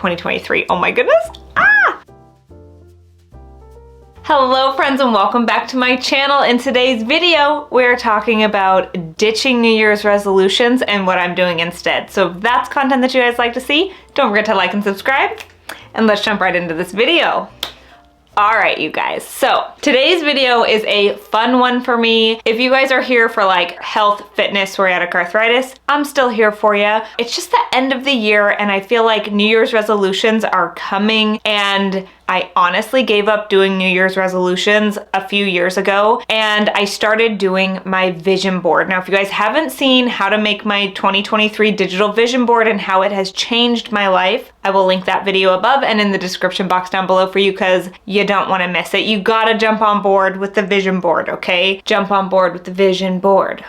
2023. Oh my goodness. Hello friends and welcome back to my channel. In today's video, we're talking about ditching New Year's resolutions and what I'm doing instead. So if that's content that you guys like to see, don't forget to like and subscribe, and let's jump right into this video. All right, you guys, so today's video is a fun one for me. If you guys are here for like health, fitness, psoriatic arthritis, I'm still here for you. It's just the end of the year and I feel like New Year's resolutions are coming, and I honestly gave up doing New Year's resolutions a few years ago and I started doing my vision board. Now, if you guys haven't seen how to make my 2023 digital vision board and how it has changed my life, I will link that video above and in the description box down below for you because you don't want to miss it. You gotta jump on board with the vision board, okay? Jump on board with the vision board.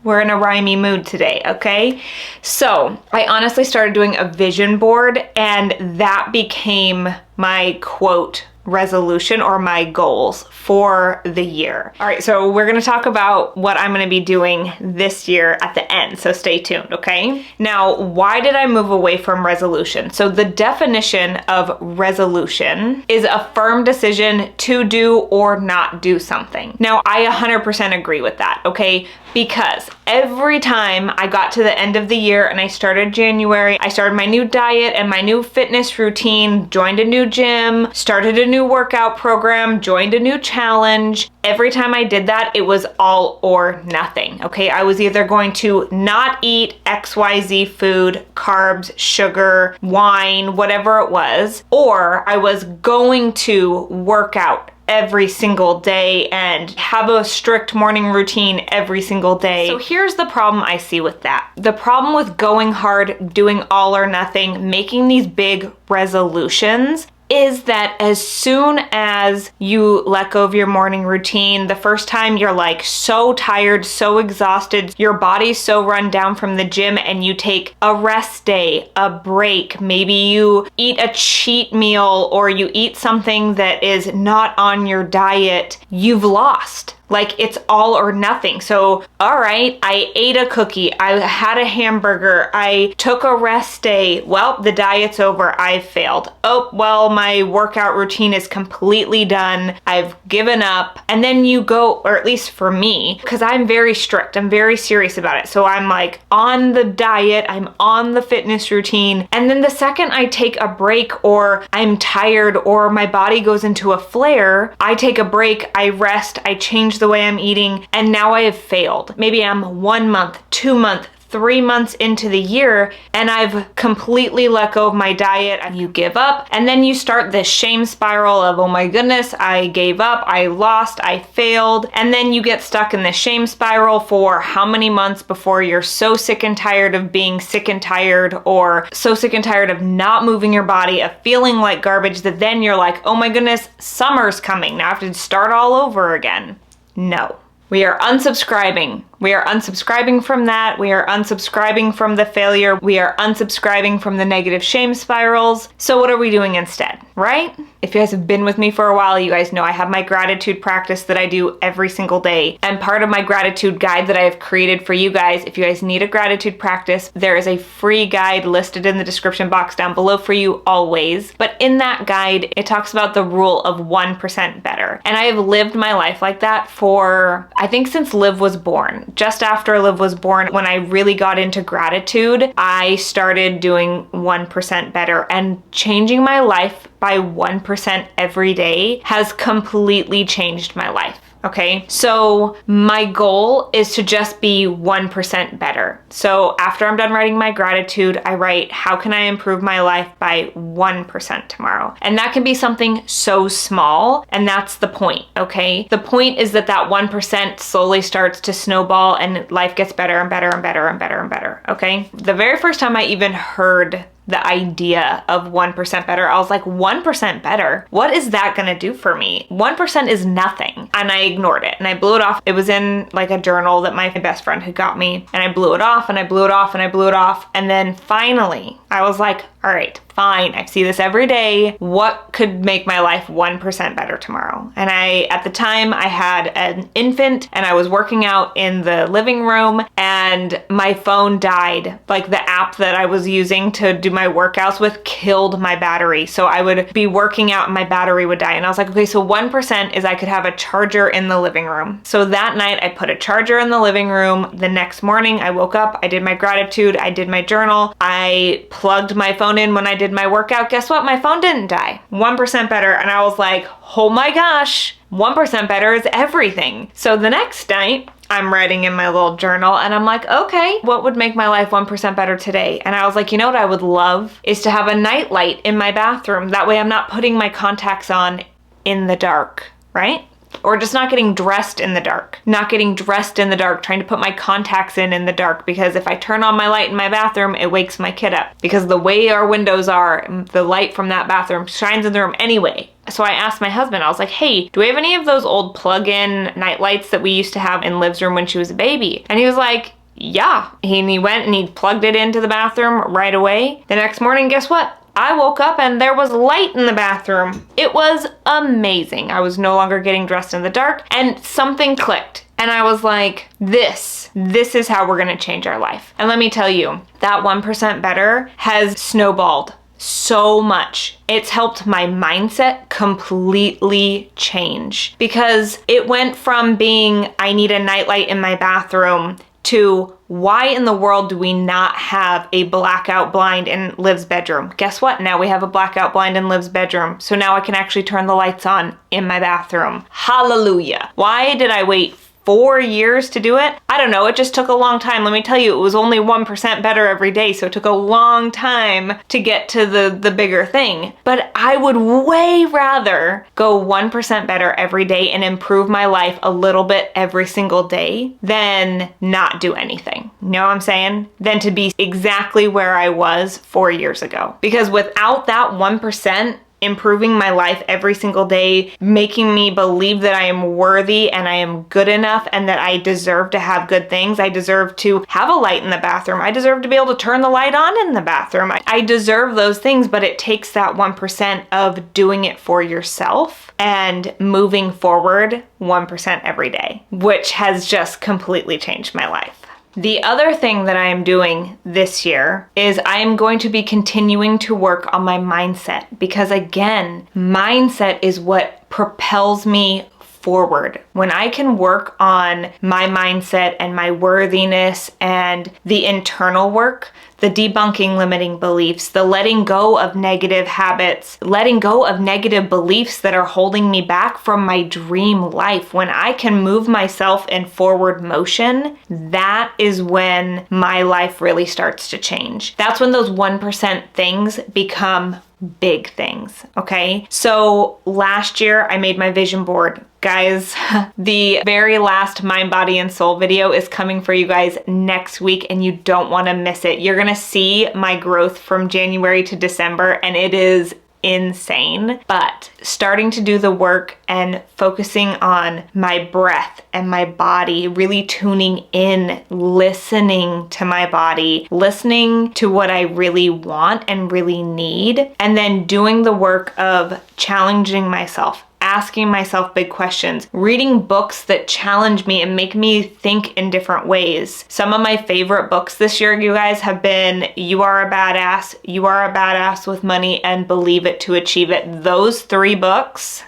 We're in a rhymey mood today, okay? So I honestly started doing a vision board and that became my quote resolution or my goals for the year. All right, so we're gonna talk about what I'm gonna be doing this year at the end, so stay tuned, okay? Now, why did I move away from resolution? So the definition of resolution is a firm decision to do or not do something. Now, I 100% agree with that, okay? Because every time I got to the end of the year and I started January, I started my new diet and my new fitness routine, joined a new gym, started a new workout program, joined a new challenge. Every time I did that, it was all or nothing, okay? I was either going to not eat XYZ food, carbs, sugar, wine, whatever it was, or I was going to work out every single day and have a strict morning routine every single day. So here's the problem I see with that. The problem with going hard, doing all or nothing, making these big resolutions is that as soon as you let go of your morning routine, the first time you're like so tired, so exhausted, your body's so run down from the gym, and you take a rest day, a break, maybe you eat a cheat meal or you eat something that is not on your diet, you've lost. Like, it's all or nothing. So, all right, I ate a cookie, I had a hamburger, I took a rest day. Well, the diet's over, I failed. Oh, well, my workout routine is completely done. I've given up. And then you go, or at least for me, because I'm very strict, I'm very serious about it. So I'm like on the diet, I'm on the fitness routine. And then the second I take a break or I'm tired or my body goes into a flare, I take a break, I rest, I change the way I'm eating, and now I have failed. Maybe I'm 1 month, 2 months, 3 months into the year and I've completely let go of my diet, and you give up, and then you start this shame spiral of, oh my goodness, I gave up, I lost, I failed, and then you get stuck in the shame spiral for how many months before you're so sick and tired of being sick and tired, or so sick and tired of not moving your body, of feeling like garbage, that then you're like, oh my goodness, summer's coming, now I have to start all over again. No. We are unsubscribing. We are unsubscribing from that. We are unsubscribing from the failure. We are unsubscribing from the negative shame spirals. So what are we doing instead, right? If you guys have been with me for a while, you guys know I have my gratitude practice that I do every single day. And part of my gratitude guide that I have created for you guys, if you guys need a gratitude practice, there is a free guide listed in the description box down below for you always. But in that guide, it talks about the rule of 1% better. And I have lived my life like that for, I think, since Liv was born. Just after Liv was born, when I really got into gratitude, I started doing 1% better, and changing my life by 1% every day has completely changed my life. Okay, so my goal is to just be 1% better. So after I'm done writing my gratitude, I write, how can I improve my life by 1% tomorrow? And that can be something so small, and that's the point, okay? The point is that that 1% slowly starts to snowball and life gets better and better and better and better and better, okay? The very first time I even heard the idea of 1% better, I was like, 1% better? What is that gonna do for me? 1% is nothing. And I ignored it and I blew it off. It was in like a journal that my best friend had got me, and I blew it off and I blew it off and I blew it off. And then finally I was like, all right, fine, I see this every day. What could make my life 1% better tomorrow? And at the time, I had an infant and I was working out in the living room and my phone died. Like the app that I was using to do my workouts with killed my battery. So I would be working out and my battery would die. And I was like, okay, so 1% is I could have a charger in the living room. So that night I put a charger in the living room. The next morning I woke up, I did my gratitude, I did my journal, I plugged my phone in when I did my workout. Guess what? My phone didn't die. 1% better. And I was like, oh my gosh, 1% better is everything. So the next night, I'm writing in my little journal and I'm like, okay, what would make my life 1% better today? And I was like, you know what I would love is to have a night light in my bathroom. That way I'm not putting my contacts on in the dark, right? Or just not getting dressed in the dark. Not getting dressed in the dark, trying to put my contacts in the dark, because if I turn on my light in my bathroom, it wakes my kid up. Because the way our windows are, the light from that bathroom shines in the room anyway. So I asked my husband, I was like, hey, do we have any of those old plug-in night lights that we used to have in Liv's room when she was a baby? And he was like, yeah. He went and he plugged it into the bathroom right away. The next morning, guess what? I woke up and there was light in the bathroom. It was amazing. I was no longer getting dressed in the dark and something clicked. And I was like, this is how we're gonna change our life. And let me tell you, that 1% better has snowballed so much. It's helped my mindset completely change, because it went from being, I need a nightlight in my bathroom, to why in the world do we not have a blackout blind in Liv's bedroom? Guess what? Now we have a blackout blind in Liv's bedroom. So now I can actually turn the lights on in my bathroom. Hallelujah. Why did I wait 4 years to do it? I don't know, it just took a long time. Let me tell you, it was only 1% better every day, so it took a long time to get to the bigger thing. But I would way rather go 1% better every day and improve my life a little bit every single day than not do anything. You know what I'm saying? Than to be exactly where I was 4 years ago. Because without that 1%, improving my life every single day, making me believe that I am worthy and I am good enough and that I deserve to have good things. I deserve to have a light in the bathroom. I deserve to be able to turn the light on in the bathroom. I deserve those things, but it takes that 1% of doing it for yourself and moving forward 1% every day, which has just completely changed my life. The other thing that I am doing this year is I am going to be continuing to work on my mindset, because again, mindset is what propels me forward. When I can work on my mindset and my worthiness and the internal work, the debunking limiting beliefs, the letting go of negative habits, letting go of negative beliefs that are holding me back from my dream life. When I can move myself in forward motion, that is when my life really starts to change. That's when those 1% things become big things, okay? So last year I made my vision board. Guys, the very last Mind, Body, and Soul video is coming for you guys next week and you don't want to miss it. You're gonna see my growth from January to December and it is insane. But starting to do the work and focusing on my breath and my body, really tuning in, listening to my body, listening to what I really want and really need, and then doing the work of challenging myself, asking myself big questions, reading books that challenge me and make me think in different ways. Some of my favorite books this year, you guys, have been You Are a Badass, You Are a Badass with Money, and Believe It to Achieve It. Those 3 books,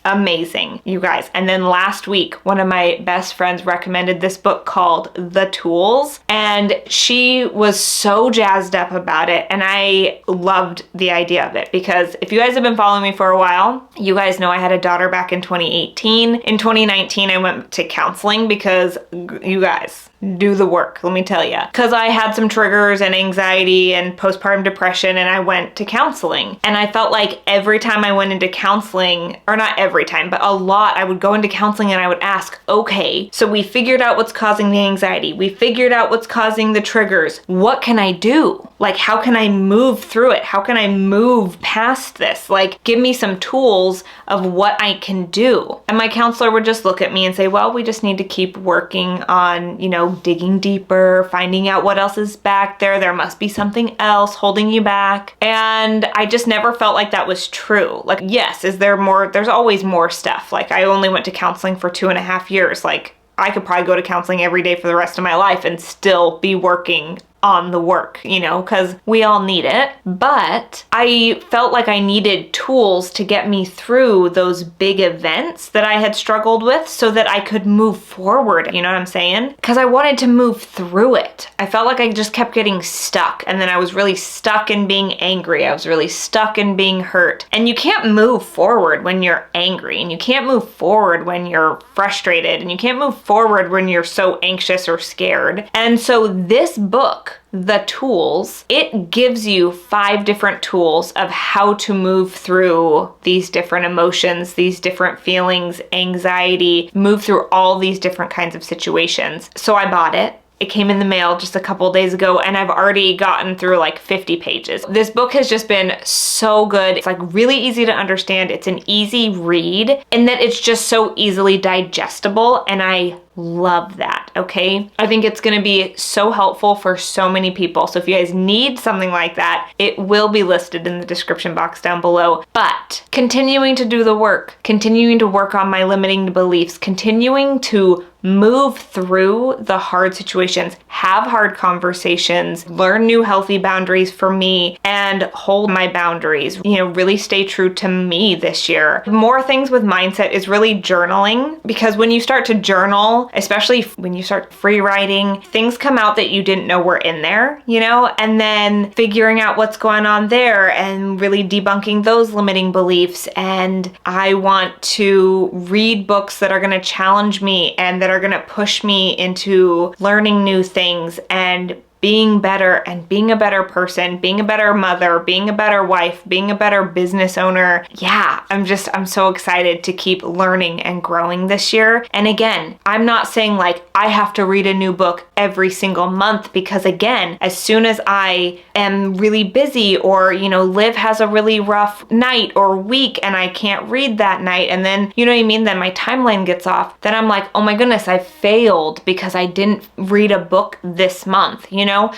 amazing, you guys. And then last week, one of my best friends recommended this book called The Tools, and she was so jazzed up about it, and I loved the idea of it, because if you guys have been following me for a while, you guys know I had a daughter back in 2018. In 2019, I went to counseling because, you guys, do the work, let me tell you. Because I had some triggers and anxiety and postpartum depression, and I went to counseling. And I felt like every time I went into counseling, or not every time, but a lot, I would go into counseling and I would ask, okay, so we figured out what's causing the anxiety. We figured out what's causing the triggers. What can I do? Like, how can I move through it? How can I move past this? Like, give me some tools of what I can do. And my counselor would just look at me and say, well, we just need to keep working on, digging deeper, finding out what else is back there. There must be something else holding you back. And I just never felt like that was true. Like, yes, is there more? There's always more stuff. Like, I only went to counseling for 2.5 years. Like, I could probably go to counseling every day for the rest of my life and still be working on the work, because we all need it. But I felt like I needed tools to get me through those big events that I had struggled with so that I could move forward. You know what I'm saying? Because I wanted to move through it. I felt like I just kept getting stuck, and then I was really stuck in being angry. I was really stuck in being hurt. And you can't move forward when you're angry, and you can't move forward when you're frustrated, and you can't move forward when you're so anxious or scared. And so this book, The Tools, it gives you 5 different tools of how to move through these different emotions, these different feelings, anxiety, move through all these different kinds of situations. So I bought it. It came in the mail just a couple days ago, and I've already gotten through like 50 pages. This book has just been so good. It's like really easy to understand. It's an easy read, and that it's just so easily digestible, and I love that, okay? I think it's gonna be so helpful for so many people. So if you guys need something like that, it will be listed in the description box down below. But continuing to do the work, continuing to work on my limiting beliefs, continuing to move through the hard situations, have hard conversations, learn new healthy boundaries for me, and hold my boundaries, really stay true to me this year. More things with mindset is really journaling, because when you start to journal, especially when you start free writing, things come out that you didn't know were in there, and then figuring out what's going on there and really debunking those limiting beliefs. And I want to read books that are going to challenge me and that are going to push me into learning new things and being better and being a better person, being a better mother, being a better wife, being a better business owner. Yeah, I'm so excited to keep learning and growing this year. And again, I'm not saying like I have to read a new book every single month, because again, as soon as I am really busy or, Liv has a really rough night or week and I can't read that night, and then, then my timeline gets off, then I'm like, oh my goodness, I failed because I didn't read a book this month,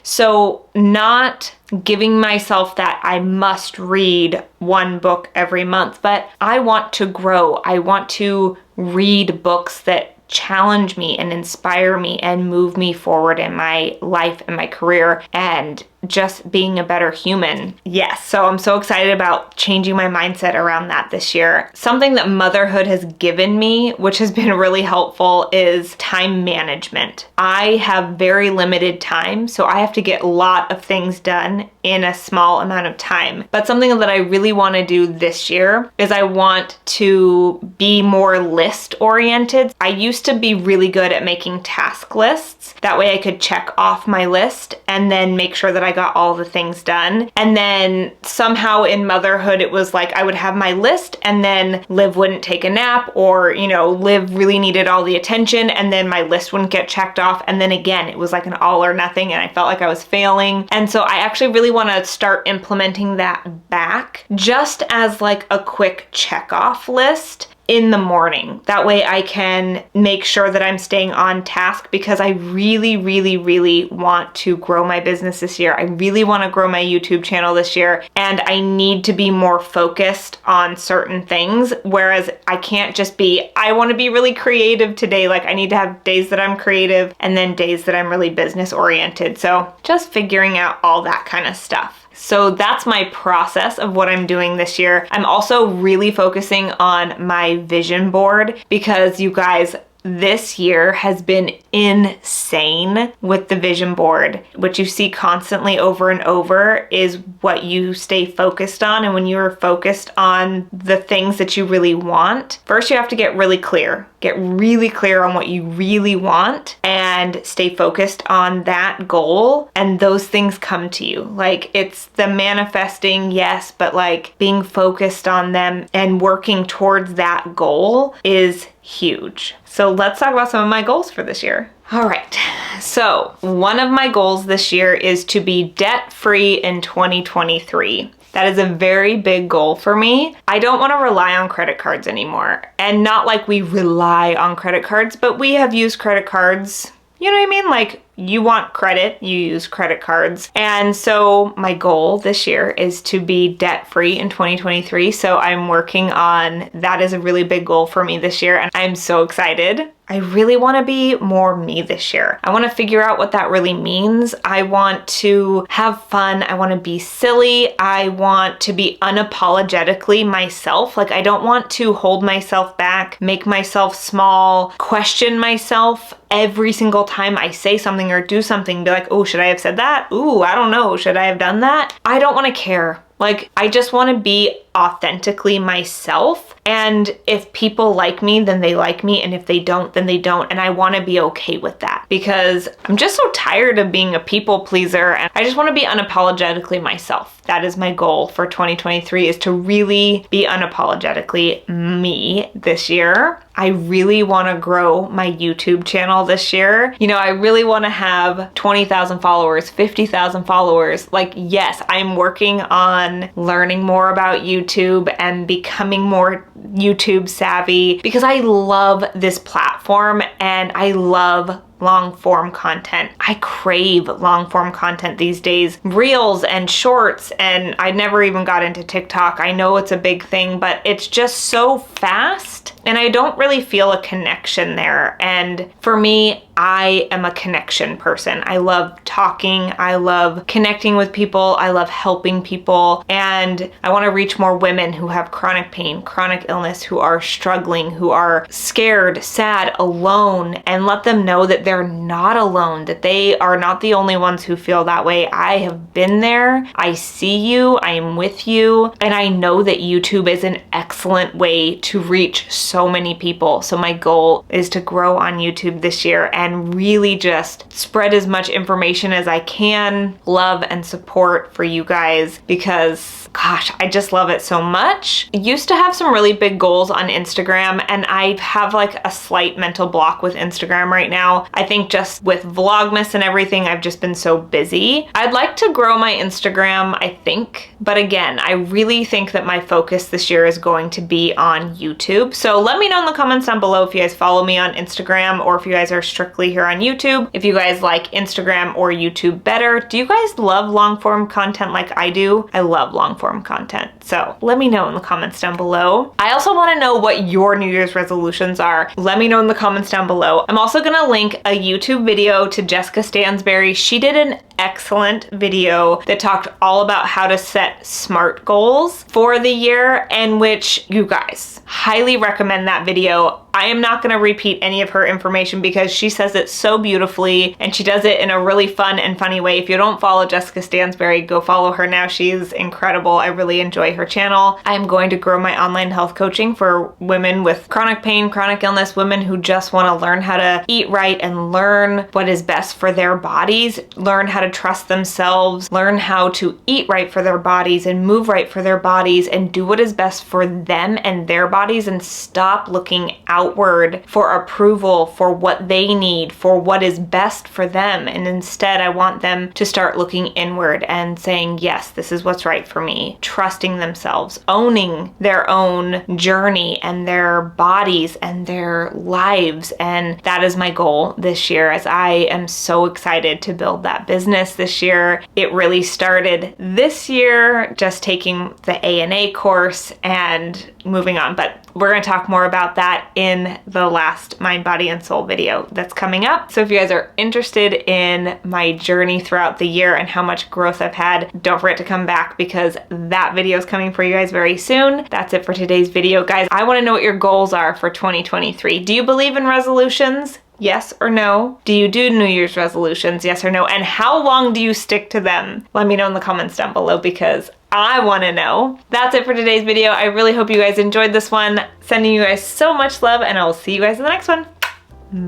So not giving myself that I must read one book every month, but I want to grow. I want to read books that challenge me and inspire me and move me forward in my life and my career and just being a better human. Yes, so I'm so excited about changing my mindset around that this year. Something that motherhood has given me, which has been really helpful, is time management. I have very limited time, so I have to get a lot of things done in a small amount of time. But something that I really want to do this year is I want to be more list oriented. I used to be really good at making task lists. That way I could check off my list and then make sure that I got all the things done. And then somehow in motherhood, it was like I would have my list and then Liv wouldn't take a nap, or, Liv really needed all the attention and then my list wouldn't get checked off. And then again, it was like an all or nothing and I felt like I was failing. And so I actually really want to start implementing that back, just as like a quick check off list in the morning. That way I can make sure that I'm staying on task, because I really, really, really want to grow my business this year. I really want to grow my YouTube channel this year, and I need to be more focused on certain things, whereas I can't just be, I want to be really creative today. Like, I need to have days that I'm creative and then days that I'm really business oriented. So just figuring out all that kind of stuff. So that's my process of what I'm doing this year. I'm also really focusing on my vision board, because you guys, this year has been insane with the vision board. What you see constantly over and over is what you stay focused on. And when you're focused on the things that you really want, first you have to get really clear. Get really clear on what you really want and stay focused on that goal, and those things come to you. Like, it's the manifesting, yes, but like being focused on them and working towards that goal is huge. So let's talk about some of my goals for this year. All right, so one of my goals this year is to be debt-free in 2023. That is a very big goal for me. I don't want to rely on credit cards anymore. And not like we rely on credit cards, but we have used credit cards You know what I mean? Like, you want credit, you use credit cards. And so my goal this year is to be debt-free in 2023. So I'm working on that. Is a really big goal for me this year, and I'm so excited. I really want to be more me this year. I want to figure out what that really means. I want to have fun. I want to be silly. I want to be unapologetically myself. Like, I don't want to hold myself back, make myself small, question myself every single time I say something or do something. Be like, oh, should I have said that? Ooh, I don't know. Should I have done that? I don't want to care. Like, I just want to be authentically myself. And if people like me, then they like me. And if they don't, then they don't. And I want to be okay with that, because I'm just so tired of being a people pleaser. And I just want to be unapologetically myself. That is my goal for 2023, is to really be unapologetically me this year. I really want to grow my YouTube channel this year. You know, I really want to have 20,000 followers, 50,000 followers. Like, yes, I'm working on learning more about YouTube and becoming more YouTube savvy, because I love this platform and I love long form content. I crave long form content these days. Reels and shorts, and I never even got into TikTok. I know it's a big thing, but it's just so fast and I don't really feel a connection there. And for me, I am a connection person. I love talking. I love connecting with people. I love helping people. And I want to reach more women who have chronic pain, chronic illness, who are struggling, who are scared, sad, alone, and let them know that they're not alone, that they are not the only ones who feel that way. I have been there. I see you. I am with you. And I know that YouTube is an excellent way to reach so many people. So my goal is to grow on YouTube this year and really just spread as much information as I can, love and support for you guys, because gosh, I just love it so much. I used to have some really big goals on Instagram, and I have like a slight mental block with Instagram right now. I think just with Vlogmas and everything, I've just been so busy. I'd like to grow my Instagram, I think, but again, I really think that my focus this year is going to be on YouTube. So let me know in the comments down below if you guys follow me on Instagram, or if you guys are strictly here on YouTube, if you guys like Instagram or YouTube better. Do you guys love long form content like I do? I love long form content. So let me know in the comments down below. I also want to know what your New Year's resolutions are. Let me know in the comments down below. I'm also going to link a YouTube video to Jessica Stansberry. She did an excellent video that talked all about how to set SMART goals for the year, and which, you guys, highly recommend that video. I am not going to repeat any of her information because she says it so beautifully and she does it in a really fun and funny way. If you don't follow Jessica Stansberry, go follow her now. She's incredible. I really enjoy her channel. I'm going to grow my online health coaching for women with chronic pain, chronic illness, women who just want to learn how to eat right and learn what is best for their bodies, learn how to trust themselves, learn how to eat right for their bodies and move right for their bodies and do what is best for them and their bodies, and stop looking outward for approval for what they need, for what is best for them. And instead, I want them to start looking inward and saying, yes, this is what's right for me, trusting themselves, owning their own journey and their bodies and their lives. And that is my goal this year, as I am so excited to build that business this year. It really started this year, just taking the ANA course and moving on. But we're going to talk more about that in the last Mind, Body, and Soul video that's coming up. So if you guys are interested in my journey throughout the year and how much growth I've had, don't forget to come back, because that video is coming for you guys very soon. That's it for today's video, guys. I want to know what your goals are for 2023. Do you believe in resolutions? Yes or no? Do you do New Year's resolutions? Yes or no? And how long do you stick to them? Let me know in the comments down below, because I want to know. That's it for today's video. I really hope you guys enjoyed this one. Sending you guys so much love, and I will see you guys in the next one.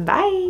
Bye.